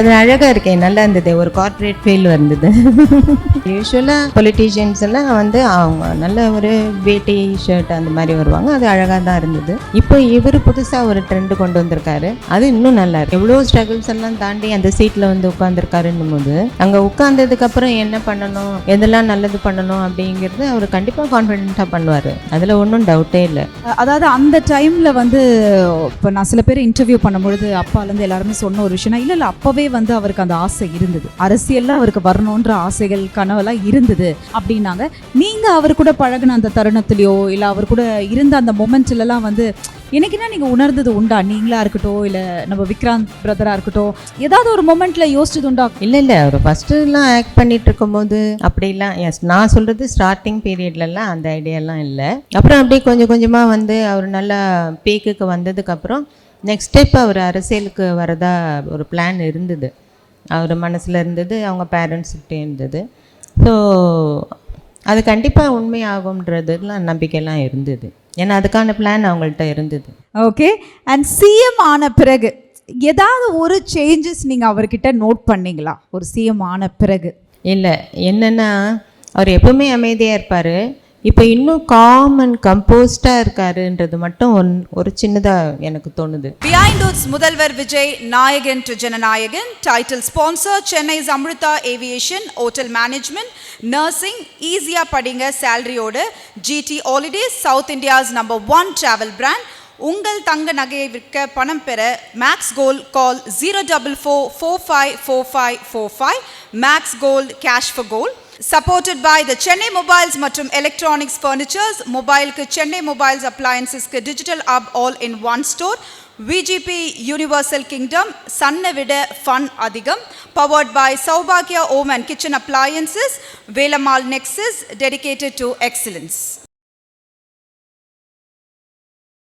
அது அழகா இருக்கேன், நல்லா இருந்தது. ஒரு கார்ப்பரேட் ஃபீல் வந்தது. யூஸ்வலாக பொலிட்டீஷியன்ஸ் எல்லாம் அவங்க நல்ல ஒரு வேட்டி ஷர்ட் அந்த மாதிரி வருவாங்க. அது அழகாக தான் இருந்தது. இப்போ இவர் புதுசாக ஒரு ட்ரெண்டு கொண்டு வந்திருக்காரு. அது இன்னும் நல்லா இருக்கு. எவ்வளோ ஸ்ட்ரகிள்ஸ் எல்லாம் தாண்டி அந்த சீட்டில் உட்காந்துருக்காருன்னும் போது அங்கே உட்கார்ந்ததுக்கு அப்புறம் என்ன பண்ணணும், எதெல்லாம் நல்லது பண்ணணும் அப்படிங்கிறது அவர் கண்டிப்பாக கான்ஃபிடென்ட்டாக பண்ணுவார். அதில் ஒன்றும் டவுட்டே இல்லை. அதாவது அந்த டைமில் இப்போ நான் சில பேர் இன்டர்வியூ பண்ணும்பொழுது அப்பாலேருந்து எல்லாருமே சொன்ன ஒரு விஷயம், இல்லை அப்போவே அவருக்கு அந்த ஆசை இருந்தது, அரசியல்ல அவருக்கு வரணுன்ற ஆசைகள் கனவெல்லாம் இருந்தது அப்படின்னாங்க. நீங்க அவர் கூட பழகின அந்த தருணத்திலயோ இல்ல அவர் கூட இருந்த அந்த மொமெண்ட்லாம் எனக்கு என்ன நீங்க உணர்ந்தது உண்டா? நீங்களா இருக்கட்டும் இல்ல நம்ம விக்ராந்த் பிரதரா இருக்கட்டும், ஏதாவது ஒரு மொமெண்ட்ல யோசிச்சது உண்டா? இல்லை அவர் ஃபர்ஸ்ட்லாம் ஆக்ட் பண்ணிட்டு இருக்கும்போது அப்படிலாம், எஸ் நான் சொல்றது ஸ்டார்டிங் பீரியட்லலாம் அந்த ஐடியாலாம் இல்லை. அப்புறம் அப்படியே கொஞ்சம் கொஞ்சமாக அவர் நல்லா பீக்குக்கு வந்ததுக்கப்புறம் நெக்ஸ்ட் ஸ்டெப் அவர் அரசியலுக்கு வரதா ஒரு பிளான் இருந்தது, அவர் மனசில் இருந்தது, அவங்க பேரண்ட்ஸ்கிட்டே இருந்தது. ஸோ அது கண்டிப்பாக உண்மையாகும்ன்றதுலாம் நம்பிக்கைலாம் இருந்தது. ஏன்னா அதுக்கான பிளான் அவங்கள்ட்ட இருந்தது. ஓகே. அண்ட் சிஎம் ஆன பிறகு ஏதாவது ஒரு சேஞ்சஸ் நீங்கள் அவர்கிட்ட நோட் பண்ணீங்களா? ஒரு சிஎம் ஆன பிறகு இல்லை, என்னென்னா அவர் எப்பவுமே அமைதியாக இருப்பார். இப்போ இன்னும் காம் அண்ட் கம்போஸ்டாக இருக்காருன்றது மட்டும் ஒரு சின்னதாக எனக்கு தோணுது. பிஹைண்ட் ரூட்ஸ் முதல்வர் Vijay Nayagan to Jananayagan. Title sponsor Chennai's Amrita aviation, hotel management, nursing. ஈஸியாக படிங்க சேலரியோடு. GT holidays, south India's number 1 travel brand. உங்கள் தங்க நகையை விற்க பணம் பெற max gold call 044454545. Max gold, cash for gold. Supported by the Chennai Mobiles மற்றும் Electronics Furnitures. மொபைலுக்கு Chennai Mobiles Appliancesக்கு Digital Hub all in one store. VGP Universal Kingdom, சன்னை விட fun அதிகம். Powered by Saubhagya Home and Kitchen Appliances. Velamal Nexus, dedicated to excellence.